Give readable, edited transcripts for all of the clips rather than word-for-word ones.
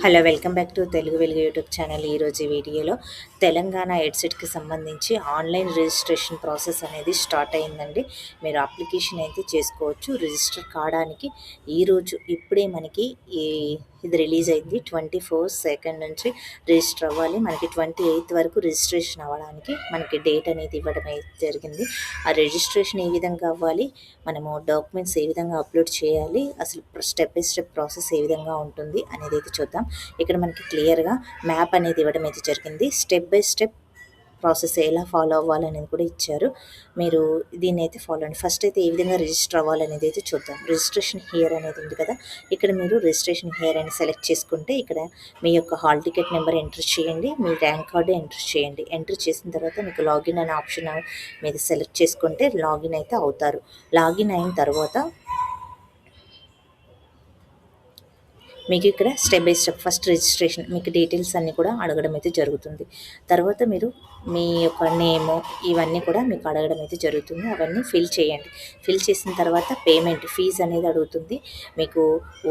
Hello welcome back to Telugu వెలుగు YouTube channel. ఈరోజు వీడియోలో తెలంగాణ ఎడ్సెట్కి సంబంధించి ఆన్లైన్ రిజిస్ట్రేషన్ ప్రాసెస్ అనేది స్టార్ట్ అయిందండి. మీరు అప్లికేషన్ అయితే చేసుకోవచ్చు. రిజిస్టర్ కావడానికి ఈరోజు ఇప్పుడే మనకి ఇది రిలీజ్ అయింది. 24 నుంచి రిజిస్టర్ అవ్వాలి. మనకి 28 వరకు రిజిస్ట్రేషన్ అవ్వడానికి మనకి డేట్ అనేది ఇవ్వడం అయితే జరిగింది. ఆ రిజిస్ట్రేషన్ ఏ విధంగా అవ్వాలి, మనము డాక్యుమెంట్స్ ఏ విధంగా అప్లోడ్ చేయాలి, అసలు స్టెప్ బై స్టెప్ ప్రాసెస్ ఏ విధంగా ఉంటుంది అనేది అయితే చూద్దాం. ఇక్కడ మనకి క్లియర్గా మ్యాప్ అనేది ఇవ్వడం అయితే జరిగింది. స్టెప్ బై స్టెప్ ప్రాసెస్ ఎలా ఫాలో అవ్వాలనేది కూడా ఇచ్చారు. మీరు దీన్ని అయితే ఫాలో అండి. ఫస్ట్ అయితే ఏ విధంగా రిజిస్టర్ అవ్వాలనేది అయితే చూద్దాం. రిజిస్ట్రేషన్ హియర్ అనేది ఉంది కదా, ఇక్కడ మీరు రిజిస్ట్రేషన్ హియర్ అని సెలెక్ట్ చేసుకుంటే ఇక్కడ మీ యొక్క హాల్ టికెట్ నెంబర్ ఎంటర్ చేయండి, మీ ర్యాంక్ కార్డు ఎంటర్ చేయండి. ఎంటర్ చేసిన తర్వాత మీకు లాగిన్ అనే ఆప్షన్ మీద సెలెక్ట్ చేసుకుంటే లాగిన్ అయితే అవుతారు. లాగిన్ అయిన తర్వాత మీకు ఇక్కడ step by step first registration మీకు డీటెయిల్స్ అన్నీ కూడా అడగడం అయితే జరుగుతుంది. తర్వాత మీరు మీ యొక్క నేము ఇవన్నీ కూడా మీకు అడగడం అయితే జరుగుతుంది. అవన్నీ ఫిల్ చేయండి. ఫిల్ చేసిన తర్వాత పేమెంట్ ఫీజు అనేది అడుగుతుంది. మీకు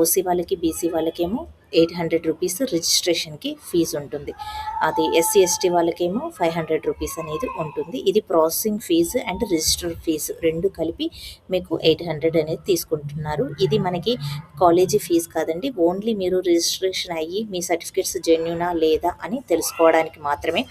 ఓసీ వాళ్ళకి బీసీ వాళ్ళకేమో 800 రూపీస్ రిజిస్ట్రేషన్కి ఫీజు ఉంటుంది. అది ఎస్సీ ఎస్టీ వాళ్ళకేమో 500 రూపీస్ అనేది ఉంటుంది. ఇది processing fees and register fees రెండు కలిపి మీకు 800 అనేది తీసుకుంటున్నారు. ఇది మనకి కాలేజీ ఫీజు కాదండి. ఓన్లీ మీరు రిజిస్ట్రేషన్ అయ్యి మీ సర్టిఫికేట్స్ జెన్యునా లేదా అని తెలుసుకోవడానికి మాత్రమే.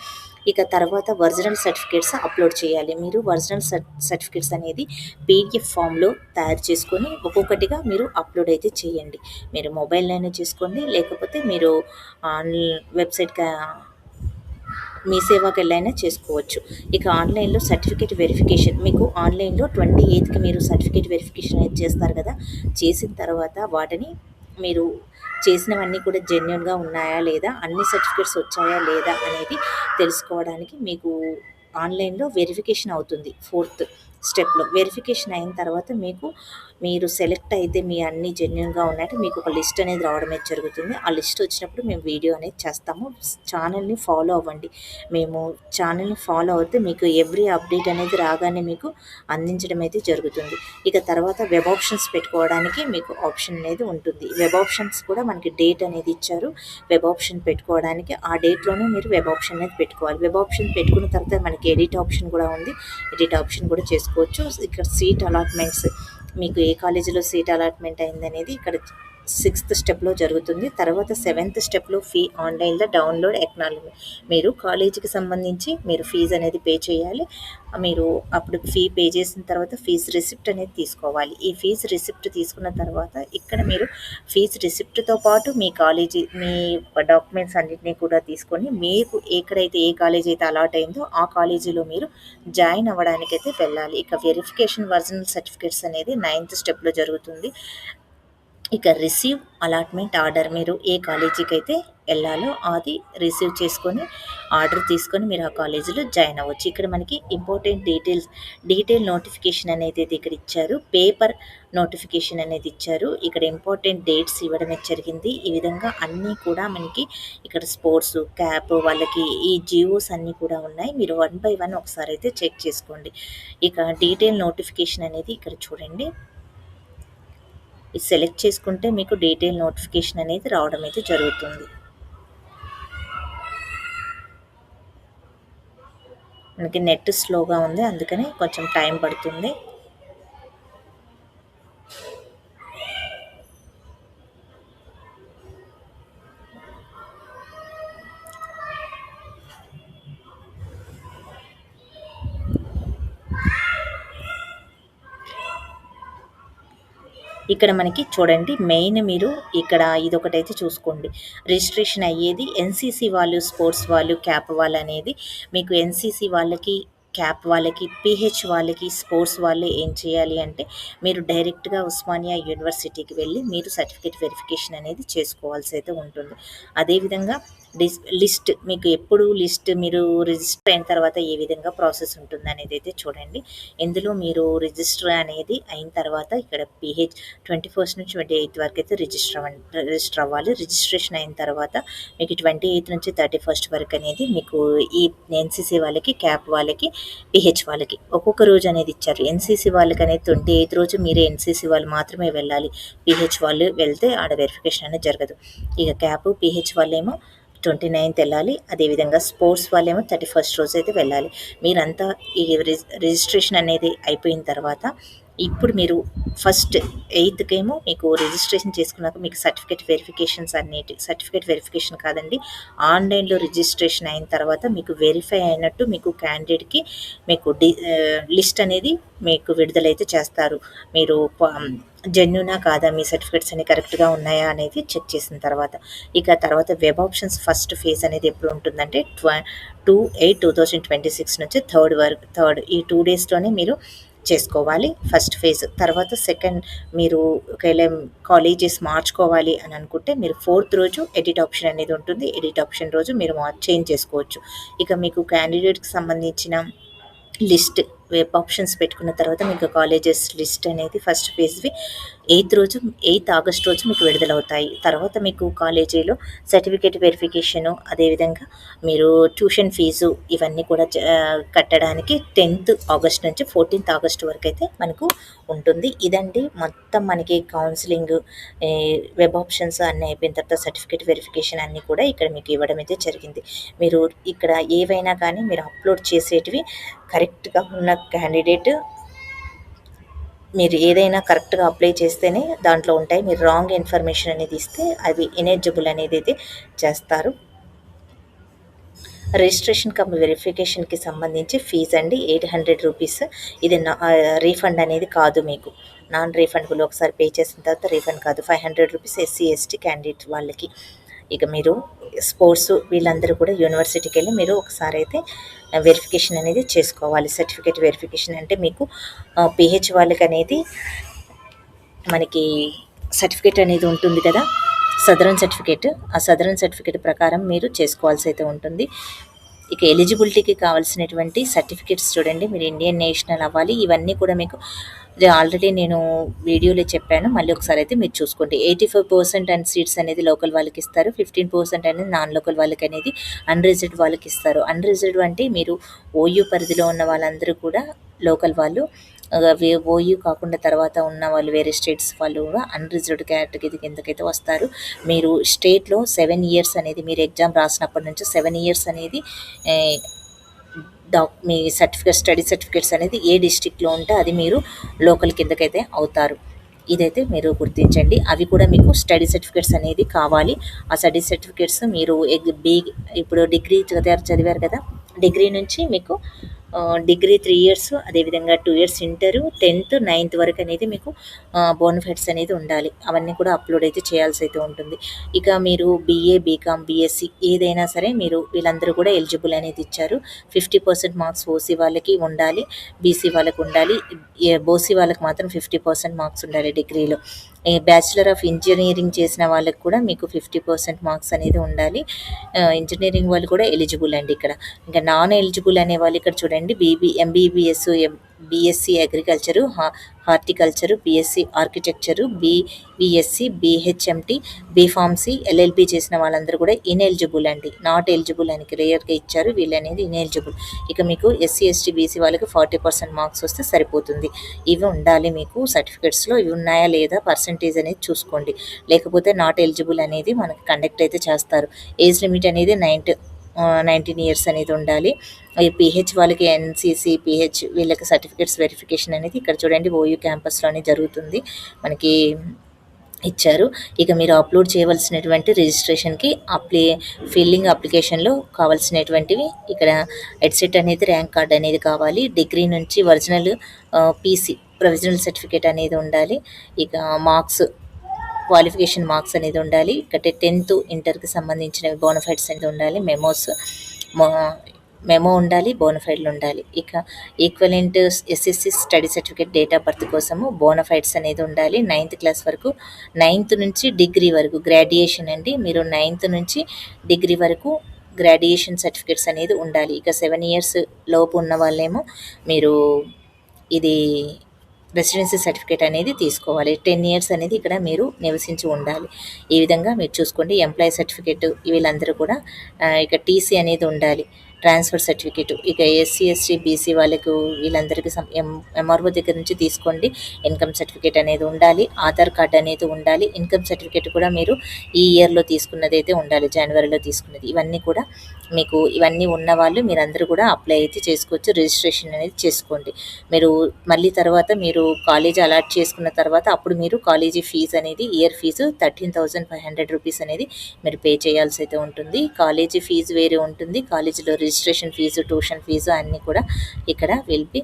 ఇక తర్వాత ఒరిజినల్ సర్టిఫికేట్స్ అప్లోడ్ చేయాలి. మీరు ఒరిజినల్ సర్టిఫికేట్స్ అనేది పీడిఎఫ్ ఫామ్లో తయారు చేసుకొని ఒక్కొక్కటిగా మీరు అప్లోడ్ అయితే చేయండి. మీరు మొబైల్లోనే చేసుకోండి, లేకపోతే మీరు వెబ్సైట్కి మీ సేవాకి వెళ్ళైనా చేసుకోవచ్చు. ఇక ఆన్లైన్లో సర్టిఫికేట్ వెరిఫికేషన్ మీకు ఆన్లైన్లో 28కి మీరు సర్టిఫికేట్ వెరిఫికేషన్ అయితే చేస్తారు కదా, చేసిన తర్వాత వాటిని మీరు చేసినవన్నీ కూడా జెన్యున్గా ఉన్నాయా లేదా, అన్ని సర్టిఫికేట్స్ వచ్చాయా లేదా అనేది తెలుసుకోవడానికి మీకు ఆన్లైన్లో వెరిఫికేషన్ అవుతుంది. 4th స్టెప్లో వెరిఫికేషన్ అయిన తర్వాత మీరు సెలెక్ట్ అయితే మీ అన్ని జెన్యున్గా ఉన్నట్టు మీకు ఒక లిస్ట్ అనేది రావడమే జరుగుతుంది. ఆ లిస్ట్ వచ్చినప్పుడు మేము వీడియో అనేది చేస్తాము. ఛానల్ని ఫాలో అవ్వండి. మేము ఛానల్ని ఫాలో అవుతే మీకు ఎవ్రీ అప్డేట్ అనేది రాగానే మీకు అందించడం అయితే జరుగుతుంది. ఇక తర్వాత వెబ్ ఆప్షన్స్ పెట్టుకోవడానికి మీకు ఆప్షన్ అనేది ఉంటుంది. వెబ్ ఆప్షన్స్ కూడా మనకి డేట్ అనేది ఇచ్చారు. వెబ్ ఆప్షన్ పెట్టుకోవడానికి ఆ డేట్లోనే మీరు వెబ్ ఆప్షన్ అనేది పెట్టుకోవాలి. వెబ్ ఆప్షన్ పెట్టుకున్న తర్వాత మనకి ఎడిట్ ఆప్షన్ కూడా ఉంది. ఎడిట్ ఆప్షన్ కూడా చేసుకోవచ్చు. ఇక్కడ సీట్ అలాట్మెంట్స్ మీకు ఏ కాలేజీలో సీట్ అలాట్మెంట్ అయిందనేది ఇక్కడ 6th స్టెప్లో జరుగుతుంది. తర్వాత 7th స్టెప్లో ఫీ ఆన్లైన్లో డౌన్లోడ్ ఎక్నాలజీ. మీరు కాలేజీకి సంబంధించి మీరు ఫీజు అనేది పే చేయాలి. మీరు అప్పుడు ఫీ పే చేసిన తర్వాత ఫీజు రిసిప్ట్ అనేది తీసుకోవాలి. ఈ ఫీజు రిసిప్ట్ తీసుకున్న తర్వాత ఇక్కడ మీరు ఫీజు రిసిప్ట్తో పాటు మీ కాలేజీ మీ డాక్యుమెంట్స్ అన్నింటినీ కూడా తీసుకొని మీకు ఎక్కడైతే ఏ కాలేజీ అయితే అలాట్ అయిందో ఆ కాలేజీలో మీరు జాయిన్ అవ్వడానికైతే వెళ్ళాలి. ఇక వెరిఫికేషన్ ఒరిజినల్ సర్టిఫికేట్స్ అనేది 9th స్టెప్లో జరుగుతుంది. ఇక రిసీవ్ అలాట్మెంట్ ఆర్డర్ మీరు ఏ కాలేజీకి అయితే వెళ్ళాలో అది రిసీవ్ చేసుకొని ఆర్డర్ తీసుకొని మీరు ఆ కాలేజీలో జాయిన్ అవ్వచ్చు. ఇక్కడ మనకి ఇంపార్టెంట్ డీటెయిల్ నోటిఫికేషన్ అనేది ఇక్కడ ఇచ్చారు. పేపర్ నోటిఫికేషన్ అనేది ఇచ్చారు. ఇక్కడ ఇంపార్టెంట్ డేట్స్ ఇవ్వడం జరిగింది. ఈ విధంగా అన్నీ కూడా మనకి ఇక్కడ స్పోర్ట్స్ క్యాప్ వాళ్ళకి ఈ జియోస్ అన్నీ కూడా ఉన్నాయి. మీరు 1 by 1 ఒకసారి అయితే చెక్ చేసుకోండి. ఇక డీటెయిల్ నోటిఫికేషన్ అనేది ఇక్కడ చూడండి. ఇది సెలెక్ట్ చేసుకుంటే మీకు డీటెయిల్ నోటిఫికేషన్ అనేది రావడం అయితే జరుగుతుంది. మనకి నెట్ స్లోగా ఉంది, అందుకని కొంచెం టైం పడుతుంది. ఇక్కడ మనకి చూడండి మెయిన్ మీరు ఇక్కడ ఇదొకటైతే చూసుకోండి. రిజిస్ట్రేషన్ అయ్యేది ఎన్సీసీ వాళ్ళు, స్పోర్ట్స్ వాళ్ళు, క్యాప్ వాళ్ళు అనేది మీకు ఎన్సీసీ వాళ్ళకి, క్యాప్ వాళ్ళకి, పీహెచ్ వాళ్ళకి, స్పోర్ట్స్ వాళ్ళు ఏం చేయాలి అంటే మీరు డైరెక్ట్గా ఉస్మానియా యూనివర్సిటీకి వెళ్ళి మీరు సర్టిఫికేట్ వెరిఫికేషన్ అనేది చేసుకోవాల్సి అయితే ఉంటుంది. అదేవిధంగా లిస్ట్ మీకు ఎప్పుడు లిస్ట్ మీరు రిజిస్టర్ అయిన తర్వాత ఏ విధంగా ప్రాసెస్ ఉంటుంది అనేది అయితే చూడండి. ఇందులో మీరు రిజిస్టర్ అనేది అయిన తర్వాత ఇక్కడ పీహెచ్ 21st నుంచి 28th వరకు అయితే రిజిస్టర్ అవ్వాలి. రిజిస్ట్రేషన్ అయిన తర్వాత మీకు 28th నుంచి 31st వరకు అనేది మీకు ఈ ఎన్సీసీ వాళ్ళకి, క్యాప్ వాళ్ళకి పిహెచ్ వాళ్ళకి ఒక్కొక్క రోజు అనేది ఇచ్చారు. ఎన్సీసీ వాళ్ళకి అనేది 28th రోజు మీరే ఎన్సీసీ వాళ్ళు మాత్రమే వెళ్ళాలి. పిహెచ్ వాళ్ళు వెళ్తే ఆడ వెరిఫికేషన్ అనేది జరగదు. ఇక క్యాప్ పిహెచ్ వాళ్ళేమో 29th వెళ్ళాలి. అదేవిధంగా స్పోర్ట్స్ వాళ్ళేమో 31st రోజు అయితే వెళ్ళాలి. మీరంతా ఈ రిజిస్ట్రేషన్ అనేది అయిపోయిన తర్వాత ఇప్పుడు మీరు ఫస్ట్ 8th మీకు రిజిస్ట్రేషన్ చేసుకున్నాక మీకు సర్టిఫికేట్ వెరిఫికేషన్ కాదండి, ఆన్లైన్లో రిజిస్ట్రేషన్ అయిన తర్వాత మీకు వెరిఫై అయినట్టు మీకు క్యాండిడేట్కి మీకు లిస్ట్ అనేది మీకు విడుదలైతే చేస్తారు. మీరు జెన్యునా కాదా, మీ సర్టిఫికేట్స్ అన్ని కరెక్ట్గా ఉన్నాయా అనేది చెక్ చేసిన తర్వాత ఇక తర్వాత వెబ్ ఆప్షన్స్ ఫస్ట్ ఫేజ్ అనేది ఎప్పుడు ఉంటుందంటే 2/8/2026 నుంచి థర్డ్ ఈ 2 డేస్లోనే మీరు చేసుకోవాలి ఫస్ట్ ఫేజ్. తర్వాత సెకండ్ మీరు ఒకవేళ కాలేజెస్ మార్చుకోవాలి అని అనుకుంటే మీరు 4th రోజు ఎడిట్ ఆప్షన్ అనేది ఉంటుంది. ఎడిట్ ఆప్షన్ రోజు మీరు చేంజ్ చేసుకోవచ్చు. ఇక మీకు క్యాండిడేట్కి సంబంధించిన లిస్ట్ వెబ్ ఆప్షన్స్ పెట్టుకున్న తర్వాత మీకు కాలేజెస్ లిస్ట్ అనేది ఫస్ట్ ఫేజ్వి 8th ఆగస్ట్ రోజు మీకు విడుదలవుతాయి. తర్వాత మీకు కాలేజీలో సర్టిఫికేట్ వెరిఫికేషను, అదేవిధంగా మీరు ట్యూషన్ ఫీజు ఇవన్నీ కూడా కట్టడానికి 10th ఆగస్ట్ నుంచి 14th ఆగస్ట్ వరకు అయితే మనకు ఉంటుంది. ఇదండి మొత్తం మనకి కౌన్సిలింగ్, వెబ్ ఆప్షన్స్ అన్నీ అయిపోయిన తర్వాత సర్టిఫికేట్ వెరిఫికేషన్ అన్నీ కూడా ఇక్కడ మీకు ఇవ్వడం అయితే జరిగింది. మీరు ఇక్కడ ఏవైనా కానీ మీరు అప్లోడ్ చేసేటివి కరెక్ట్గా ఉన్న క్యాండిడేట్ మీరు ఏదైనా కరెక్ట్గా అప్లై చేస్తేనే దాంట్లో ఉంటాయి. మీరు రాంగ్ ఇన్ఫర్మేషన్ అనేది ఇస్తే అవి ఇనెలిజిబుల్ అనేది అయితే చేస్తారు. రిజిస్ట్రేషన్ కమ్ వెరిఫికేషన్కి సంబంధించి ఫీజు అండి 800 రూపీస్. ఇది రీఫండ్ అనేది కాదు, మీకు నాన్ రీఫండబుల్. ఒకసారి పే చేసిన తర్వాత రీఫండ్ కాదు. 500 రూపీస్ SC/ST క్యాండిడేట్ వాళ్ళకి. ఇక మీరు స్పోర్ట్స్ వీళ్ళందరూ కూడా యూనివర్సిటీకి వెళ్ళి మీరు ఒకసారి అయితే వెరిఫికేషన్ అనేది చేసుకోవాలి. సర్టిఫికేట్ వెరిఫికేషన్ అంటే మీకు పిహెచ్ వాళ్ళకి అనేది మనకి సర్టిఫికేట్ అనేది ఉంటుంది కదా, సదరన్ సర్టిఫికేట్. ఆ సదరన్ సర్టిఫికేట్ ప్రకారం మీరు చేసుకోవాల్సి అయితే ఉంటుంది. ఇక ఎలిజిబిలిటీకి కావాల్సినటువంటి సర్టిఫికేట్స్ చూడండి. మీరు ఇండియన్ నేషనల్ అవ్వాలి. ఇవన్నీ కూడా మీకు ఆల్రెడీ నేను వీడియోలో చెప్పాను, మళ్ళీ ఒకసారి అయితే మీరు చూసుకోండి. 85% అండ్ సీట్స్ అనేది లోకల్ వాళ్ళకి ఇస్తారు. 15% అనేది నాన్ లోకల్ వాళ్ళకి అనేది అన్రిజర్వ్డ్ వాళ్ళకి ఇస్తారు. అన్రిజర్వ్డ్ అంటే మీరు ఓయూ పరిధిలో ఉన్న వాళ్ళందరూ కూడా లోకల్ వాళ్ళు, ఓయూ కాకుండా తర్వాత ఉన్న వాళ్ళు వేరే స్టేట్స్ వాళ్ళు కూడా అన్రిజర్వ్డ్ కేటగిరీ కిందకైతే వస్తారు. మీరు స్టేట్లో 7 ఇయర్స్ అనేది మీరు ఎగ్జామ్ రాసినప్పటి నుంచి 7 ఇయర్స్ అనేది మీ స్టడీ సర్టిఫికేట్స్ అనేది ఏ డిస్ట్రిక్ట్లో ఉంటే అది మీరు లోకల్ కిందకైతే అవుతారు. ఇదైతే మీరు గుర్తించండి. అవి కూడా మీకు స్టడీ సర్టిఫికేట్స్ అనేది కావాలి. ఆ స్టడీ సర్టిఫికేట్స్ మీరు ఇప్పుడు డిగ్రీ చదివారు కదా, డిగ్రీ నుంచి మీకు డిగ్రీ 3 ఇయర్స్, అదేవిధంగా 2 ఇయర్స్ ఇంటరు, 10th 9th వరకు అనేది మీకు బోనఫైడ్స్ అనేది ఉండాలి. అవన్నీ కూడా అప్లోడ్ అయితే చేయాల్సి అయితే ఉంటుంది. ఇక మీరు BA, BCom, BSc ఏదైనా సరే మీరు వీళ్ళందరూ కూడా ఎలిజిబుల్ అనేది ఇచ్చారు. 50% మార్క్స్ ఓసీ వాళ్ళకి ఉండాలి, బీసీ వాళ్ళకి ఉండాలి, ఓసీ వాళ్ళకి మాత్రం 50% మార్క్స్ ఉండాలి డిగ్రీలో. బ్యాచిలర్ ఆఫ్ ఇంజనీరింగ్ చేసిన వాళ్ళకి కూడా మీకు 50% మార్క్స్ అనేది ఉండాలి. ఇంజనీరింగ్ వాళ్ళు కూడా ఎలిజిబుల్ అండి ఇక్కడ. ఇంకా నాన్ ఎలిజిబుల్ అనే వాళ్ళు ఇక్కడ చూడండి, MBBS, BSc agriculture, horticulture, BSc architecture, BSc, BHMT, BPharmacy, LLB చేసిన వాళ్ళందరూ కూడా ఇన్ఎలిజిబుల్ అండి. నాట్ ఎలిజిబుల్ అని క్లియర్గా ఇచ్చారు, వీళ్ళు అనేది ఇన్ఎలిజిబుల్. ఇక మీకు SC, ST, BC వాళ్ళకి 40% మార్క్స్ వస్తే సరిపోతుంది. ఇవి ఉండాలి మీకు సర్టిఫికేట్స్లో. ఇవి ఉన్నాయా లేదా పర్సంటేజ్ అనేది చూసుకోండి, లేకపోతే నాట్ ఎలిజిబుల్ అనేది మనకి కండక్ట్ అయితే చేస్తారు. ఏజ్ లిమిట్ అనేది 19 ఇయర్స్ అనేది ఉండాలి. పిహెచ్ వాళ్ళకి NCC, PH వీళ్ళకి సర్టిఫికేట్స్ వెరిఫికేషన్ అనేది ఇక్కడ చూడండి ఓయూ క్యాంపస్లోనే జరుగుతుంది, మనకి ఇచ్చారు. ఇక మీరు అప్లోడ్ చేయవలసినటువంటి రిజిస్ట్రేషన్కి ఫిల్లింగ్ అప్లికేషన్లో కావాల్సినటువంటివి ఇక్కడ ఎడ్సెట్ అనేది ర్యాంక్ కార్డ్ అనేది కావాలి. డిగ్రీ నుంచి ఒరిజినల్ PC ప్రొవిజనల్ సర్టిఫికేట్ అనేది ఉండాలి. ఇక మార్క్స్, క్వాలిఫికేషన్ మార్క్స్ అనేది ఉండాలి. ఇక్కడ 10th ఇంటర్కి సంబంధించిన బోనఫైడ్స్ అనేది ఉండాలి. మెమో ఉండాలి, బోనఫైడ్లు ఉండాలి. ఇక equivalent SSC study certificate, date of birth కోసము బోనఫైడ్స్ అనేది ఉండాలి. 9th క్లాస్ వరకు, 9th నుంచి డిగ్రీ వరకు గ్రాడ్యుయేషన్ అండి. మీరు 9th నుంచి డిగ్రీ వరకు గ్రాడ్యుయేషన్ సర్టిఫికేట్స్ అనేది ఉండాలి. ఇక 7 ఇయర్స్ లోపు ఉన్న వాళ్ళేమో మీరు ఇది రెసిడెన్సీ సర్టిఫికేట్ అనేది తీసుకోవాలి. 10 ఇయర్స్ అనేది ఇక్కడ మీరు నివసించి ఉండాలి. ఈ విధంగా మీరు చూసుకోండి. ఎంప్లాయీ సర్టిఫికేట్ వీళ్ళందరూ కూడా ఇక TC అనేది ఉండాలి. Transfer certificate. ఇక ఎస్సీ ఎస్టీ బీసీ వాళ్ళకు వీళ్ళందరికీ ఎంఆర్ఓ దగ్గర నుంచి తీసుకోండి. ఇన్కమ్ సర్టిఫికేట్ అనేది ఉండాలి, ఆధార్ కార్డ్ అనేది ఉండాలి. ఇన్కమ్ సర్టిఫికేట్ కూడా మీరు ఈ ఇయర్లో తీసుకున్నది అయితే ఉండాలి, జనవరిలో తీసుకున్నది. ఇవన్నీ కూడా మీకు ఇవన్నీ ఉన్న వాళ్ళు మీరందరూ కూడా అప్లై అయితే చేసుకోవచ్చు, రిజిస్ట్రేషన్ అనేది చేసుకోండి. మీరు మళ్ళీ తర్వాత మీరు కాలేజీ అలాట్ చేసుకున్న తర్వాత అప్పుడు మీరు కాలేజీ ఫీజు అనేది ఇయర్ ఫీజు 13,500 రూపీస్ అనేది మీరు పే చేయాల్సి అయితే ఉంటుంది. కాలేజీ ఫీజు వేరే ఉంటుంది, కాలేజీలో రిజిస్ట్రేషన్ ఫీజు, ట్యూషన్ ఫీజు అన్నీ కూడా ఇక్కడ విల్ బి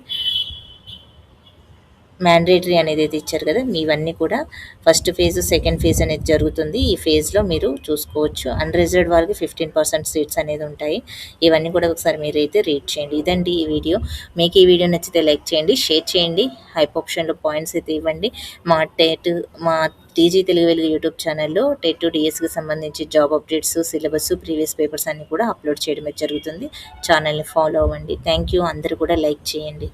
మ్యాండేటరీ అనేది అయితే ఇచ్చారు కదా, ఇవన్నీ కూడా ఫస్ట్ ఫేజ్ సెకండ్ ఫేజ్ అనేది జరుగుతుంది. ఈ ఫేజ్లో మీరు చూసుకోవచ్చు. అన్రిజర్వ్డ్ వాళ్ళకి 15% సీట్స్ అనేది ఉంటాయి. ఇవన్నీ కూడా ఒకసారి మీరు అయితే రీడ్ చేయండి. ఇదండి ఈ వీడియో. మీకు ఈ వీడియో నచ్చితే లైక్ చేయండి, షేర్ చేయండి, హైప్ ఆప్షన్లో పాయింట్స్ అయితే ఇవ్వండి. మా టీజీ తెలుగు వెలుగు యూట్యూబ్ ఛానల్లో టెట్ డిఎస్కి సంబంధించి job updates, syllabus, previous papers అన్నీ కూడా అప్లోడ్ చేయడం జరుగుతుంది. ఛానల్ని ఫాలో అవ్వండి. Thank you. అందరూ కూడా లైక్ చేయండి.